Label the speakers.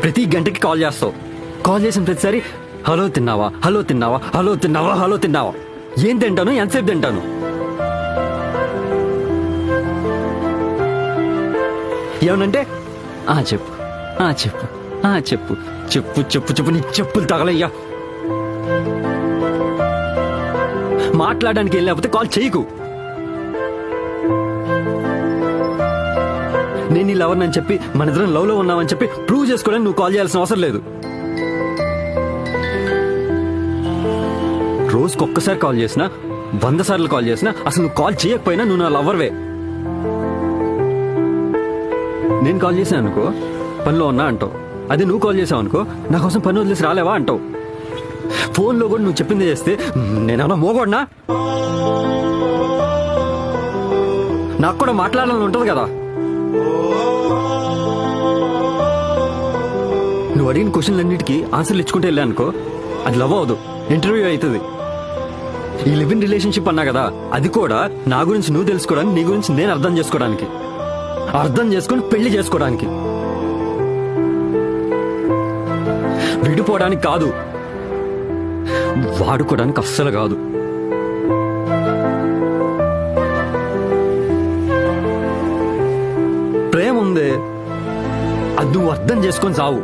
Speaker 1: ప్రతి గంటకి కాల్ చేస్తావు. కాల్ చేసిన ప్రతిసారి హలో తిన్నావా, హలో తిన్నావా, హలో తిన్నావా, హలో తిన్నావా. ఏం తింటాను, ఎంతసేపు తింటాను? ఏమనంటే చెప్పు, చెప్పు, చెప్పు, చెప్పు, చెప్పు, చెప్పు, నీ చెప్పులు తగలయ్యా. మాట్లాడడానికి వెళ్ళకపోతే కాల్ చేయకు. నేను నీ లవర్ అని చెప్పి మన ఇద్దరం లవ్ లో ఉన్నామని చెప్పి ప్రూవ్ చేసుకోవడానికి నువ్వు కాల్ చేయాల్సిన అవసరం లేదు. రోజుకి ఒక్కసారి కాల్ చేసినా, 100 సార్లు కాల్ చేసినా, అసలు నువ్వు కాల్ చేయకపోయినా నువ్వు నా లవర్వే. నేను కాల్ చేశాను అనుకో పనిలో ఉన్నా అంటావు. అదే నువ్వు కాల్ చేసావు అనుకో నా కోసం పని వదిలేసి రాలేవా అంటావు. ఫోన్లో కూడా నువ్వు చెప్పింది చేస్తే నేనేమన్నా మోగొడ్నా? నాకు కూడా మాట్లాడాలని ఉంటుంది కదా. నువ్వు అడిగిన క్వశ్చన్లన్నిటికీ ఆన్సర్లు ఇచ్చుకుంటే వెళ్ళా అనుకో అది లవ్ అవదు, ఇంటర్వ్యూ అవుతుంది. ఈ లివ్ ఇన్ రిలేషన్షిప్ అన్నా కదా, అది కూడా నా గురించి నువ్వు తెలుసుకోవడానికి, నీ గురించి నేను అర్థం చేసుకోవడానికి, అర్థం చేసుకొని పెళ్లి చేసుకోవడానికి, విడిపోవడానికి కాదు, వాడుకోవడానికి అస్సలు కాదు. ప్రేమ ఉంది, అది నువ్వు అర్థం చేసుకొని సావు.